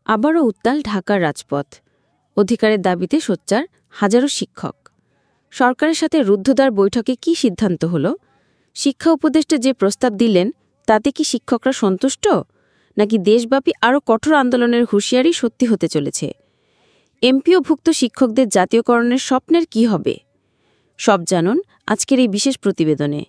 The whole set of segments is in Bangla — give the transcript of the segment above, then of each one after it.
আবারও উত্তাল ঢাকার রাজপথ। অধিকারের দাবিতে সোচ্চার হাজারো শিক্ষক। সরকারের সাথে রুদ্ধদ্বার বৈঠকে কী সিদ্ধান্ত হলো? শিক্ষা উপদেষ্টা যে প্রস্তাব দিলেন তাতে কি শিক্ষকরা সন্তুষ্ট, নাকি দেশব্যাপী আরও কঠোর আন্দোলনের হুঁশিয়ারি সত্যি হতে চলেছে? এমপিওভুক্ত শিক্ষকদের জাতীয়করণের স্বপ্নের কি হবে? সব জানুন আজকের এই বিশেষ প্রতিবেদনে।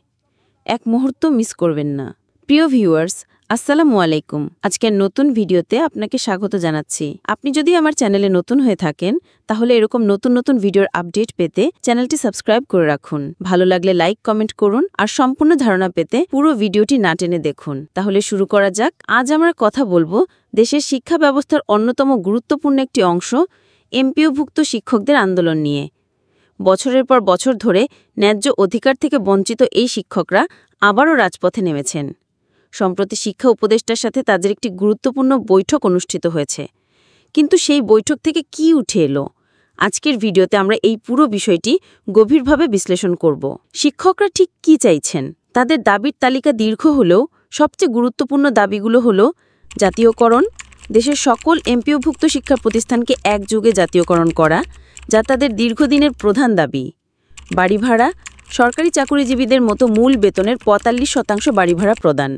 এক মুহূর্ত মিস করবেন না। প্রিয় ভিউয়ার্স, আসসালামু আলাইকুম। আজকের নতুন ভিডিওতে আপনাকে স্বাগত জানাচ্ছি। আপনি যদি আমার চ্যানেলে নতুন হয়ে থাকেন তাহলে এরকম নতুন নতুন ভিডিওর আপডেট পেতে চ্যানেলটি সাবস্ক্রাইব করে রাখুন। ভালো লাগলে লাইক কমেন্ট করুন, আর সম্পূর্ণ ধারণা পেতে পুরো ভিডিওটি না টেনে দেখুন। তাহলে শুরু করা যাক। আজ আমরা কথা বলবো দেশের শিক্ষা ব্যবস্থার অন্যতম গুরুত্বপূর্ণ একটি অংশ এমপিওভুক্ত শিক্ষকদের আন্দোলন নিয়ে। বছরের পর বছর ধরে ন্যায্য অধিকার থেকে বঞ্চিত এই শিক্ষকরা আবারও রাজপথে নেমেছেন। সম্প্রতি শিক্ষা উপদেষ্টার সাথে তাদের একটি গুরুত্বপূর্ণ বৈঠক অনুষ্ঠিত হয়েছে। কিন্তু সেই বৈঠক থেকে কি উঠে এলো? আজকের ভিডিওতে আমরা এই পুরো বিষয়টি গভীরভাবে বিশ্লেষণ করব। শিক্ষকরা ঠিক কি চাইছেন? তাদের দাবির তালিকা দীর্ঘ হলেও সবচেয়ে গুরুত্বপূর্ণ দাবিগুলো হলো জাতীয়করণ, দেশের সকল এমপিওভুক্ত শিক্ষা প্রতিষ্ঠানকে একযোগে জাতীয়করণ করা, যা তাদের দীর্ঘদিনের প্রধান দাবি। বাড়ি ভাড়া, সরকারি চাকুরিজীবীদের মতো মূল বেতনের ৪৫% বাড়ি ভাড়া প্রদান।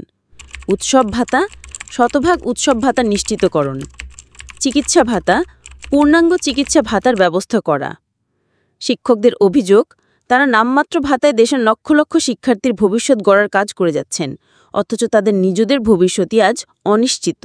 উৎসব ভাতা, শতভাগ উৎসব ভাতা নিশ্চিতকরণ। চিকিৎসা ভাতা, পূর্ণাঙ্গ চিকিৎসা ভাতার ব্যবস্থা করা। শিক্ষকদের অভিযোগ, তারা নামমাত্র ভাতায় দেশের লক্ষ লক্ষ শিক্ষার্থীর ভবিষ্যৎ গড়ার কাজ করে যাচ্ছেন, অথচ তাদের নিজেদের ভবিষ্যৎই আজ অনিশ্চিত।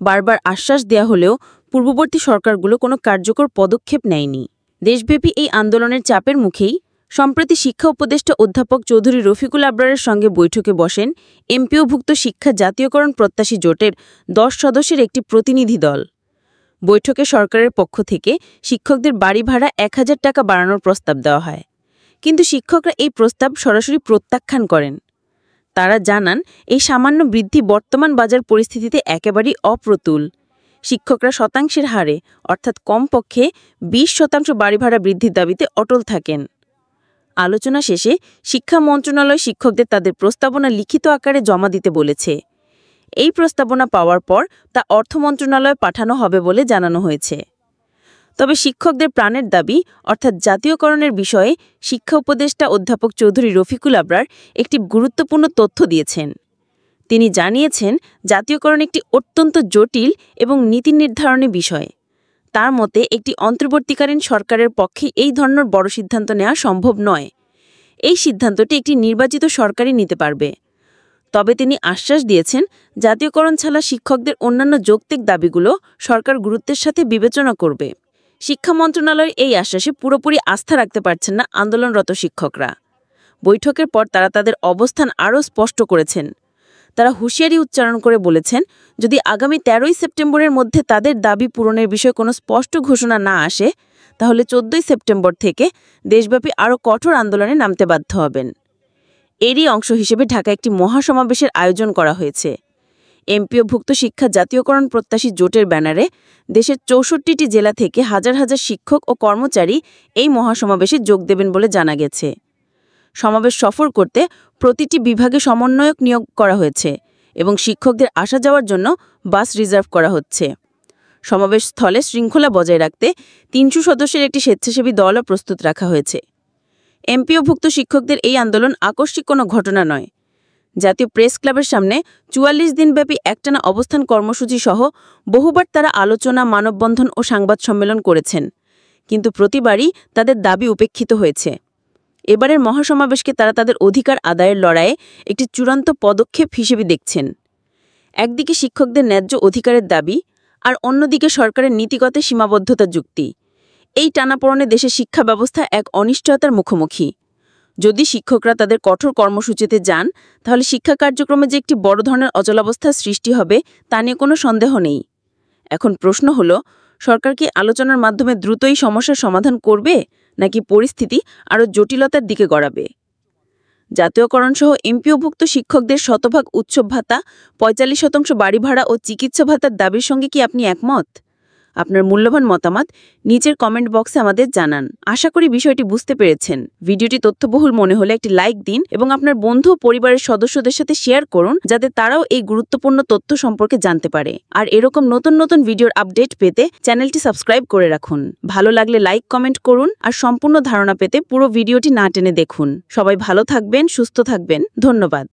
বারবার আশ্বাস দেয়া হলেও পূর্ববর্তী সরকারগুলো কোনো কার্যকর পদক্ষেপ নেয়নি। দেশব্যাপী এই আন্দোলনের চাপের মুখেই সম্প্রতি শিক্ষা উপদেষ্টা অধ্যাপক চৌধুরী রফিকুল আবরারের সঙ্গে বৈঠকে বসেন এমপিওভুক্ত শিক্ষা জাতীয়করণ প্রত্যাশী জোটের ১০ সদস্যের একটি প্রতিনিধি দল। বৈঠকে সরকারের পক্ষ থেকে শিক্ষকদের বাড়ি ভাড়া ১,০০০ টাকা বাড়ানোর প্রস্তাব দেওয়া হয়, কিন্তু শিক্ষকরা এই প্রস্তাব সরাসরি প্রত্যাখ্যান করেন। তারা জানান, এই সামান্য বৃদ্ধি বর্তমান বাজার পরিস্থিতিতে একেবারেই অপ্রতুল। শিক্ষকরা শতাংশের হারে, অর্থাৎ কমপক্ষে ২০% বাড়ি ভাড়া বৃদ্ধির দাবিতে অটল থাকেন। আলোচনা শেষে শিক্ষা মন্ত্রণালয় শিক্ষকদের তাদের প্রস্তাবনা লিখিত আকারে জমা দিতে বলেছে। এই প্রস্তাবনা পাওয়ার পর তা অর্থ মন্ত্রণালয়ে পাঠানো হবে বলে জানানো হয়েছে। তবে শিক্ষকদের প্রাণের দাবি, অর্থাৎ জাতীয়করণের বিষয়ে শিক্ষা উপদেষ্টা অধ্যাপক চৌধুরী রফিকুল আবরার একটি গুরুত্বপূর্ণ তথ্য দিয়েছেন। তিনি জানিয়েছেন, জাতীয়করণ একটি অত্যন্ত জটিল এবং নীতি নির্ধারণী বিষয়। তার মতে একটি অন্তর্বর্তীকালীন সরকারের পক্ষে এই ধরনের বড় সিদ্ধান্ত নেওয়া সম্ভব নয়। এই সিদ্ধান্তটি একটি নির্বাচিত সরকারই নিতে পারবে। তবে তিনি আশ্বাস দিয়েছেন, জাতীয়করণ ছাড়া শিক্ষকদের অন্যান্য যৌক্তিক দাবিগুলো সরকার গুরুত্বের সাথে বিবেচনা করবে। শিক্ষা মন্ত্রণালয়ের এই আশ্বাসে পুরোপুরি আস্থা রাখতে পারছেন না আন্দোলনরত শিক্ষকরা। বৈঠকের পর তারা তাদের অবস্থান আরও স্পষ্ট করেছেন। তারা হুঁশিয়ারি উচ্চারণ করে বলেছেন, যদি আগামী ১৩ই সেপ্টেম্বরের মধ্যে তাদের দাবি পূরণের বিষয়ে কোনো স্পষ্ট ঘোষণা না আসে, তাহলে ১৪ই সেপ্টেম্বর থেকে দেশব্যাপী আরও কঠোর আন্দোলনে নামতে বাধ্য হবেন। এরই অংশ হিসেবে ঢাকায় একটি মহাসমাবেশের আয়োজন করা হয়েছে। এমপিওভুক্ত শিক্ষা জাতীয়করণ প্রত্যাশী জোটের ব্যানারে দেশের ৬৪টি জেলা থেকে হাজার হাজার শিক্ষক ও কর্মচারী এই মহাসমাবেশে যোগ দেবেন বলে জানা গেছে। সমাবেশ সফল করতে প্রতিটি বিভাগে সমন্বয়ক নিয়োগ করা হয়েছে এবং শিক্ষকদের আসা যাওয়ার জন্য বাস রিজার্ভ করা হচ্ছে। সমাবেশ স্থলে শৃঙ্খলা বজায় রাখতে ৩০০ সদস্যের একটি স্বেচ্ছাসেবী দলও প্রস্তুত রাখা হয়েছে। এমপিওভুক্ত শিক্ষকদের এই আন্দোলন আকস্মিক কোনো ঘটনা নয়। জাতীয় প্রেস ক্লাবের সামনে ৪৪ দিনব্যাপী একটানা অবস্থান কর্মসূচি সহ বহুবার তারা আলোচনা, মানববন্ধন ও সংবাদ সম্মেলন করেছেন, কিন্তু প্রতিবারই তাদের দাবি উপেক্ষিত হয়েছে। এবারের মহাসমাবেশকে তারা তাদের অধিকার আদায়ের লড়াইয়ে একটি চূড়ান্ত পদক্ষেপ হিসেবে দেখছেন। একদিকে শিক্ষকদের ন্যায্য অধিকারের দাবি, আর অন্যদিকে সরকারের নীতিগত সীমাবদ্ধতার যুক্তি। এই টানাপোড়েনে দেশের শিক্ষা ব্যবস্থা এক অনিশ্চয়তার মুখোমুখি। যদি শিক্ষকরা তাদের কঠোর কর্মসূচিতে যান, তাহলে শিক্ষা কার্যক্রমে যে একটি বড় ধরনের অচলাবস্থার সৃষ্টি হবে তা নিয়ে কোনো সন্দেহ নেই। এখন প্রশ্ন হল, সরকার কি আলোচনার মাধ্যমে দ্রুতই সমস্যার সমাধান করবে, নাকি পরিস্থিতি আরও জটিলতার দিকে গড়াবে? জাতীয়করণসহ এমপিওভুক্ত শিক্ষকদের শতভাগ উৎসব ভাতা, ৪৫% বাড়ি ভাড়া ও চিকিৎসা ভাতার দাবির সঙ্গে কি আপনি একমত? আপনার মূল্যবান মতামত নিচের কমেন্ট বক্সে আমাদের জানান। আশা করি বিষয়টি বুঝতে পেরেছেন। ভিডিওটি তথ্যবহুল মনে হলে একটি লাইক দিন এবং আপনার বন্ধু ও পরিবারের সদস্যদের সাথে শেয়ার করুন, যাতে তারাও এই গুরুত্বপূর্ণ তথ্য সম্পর্কে জানতে পারে। আর এরকম নতুন নতুন ভিডিওর আপডেট পেতে চ্যানেলটি সাবস্ক্রাইব করে রাখুন। ভালো লাগলে লাইক কমেন্ট করুন, আর সম্পূর্ণ ধারণা পেতে পুরো ভিডিওটি না টেনে দেখুন। সবাই ভালো থাকবেন, সুস্থ থাকবেন। ধন্যবাদ।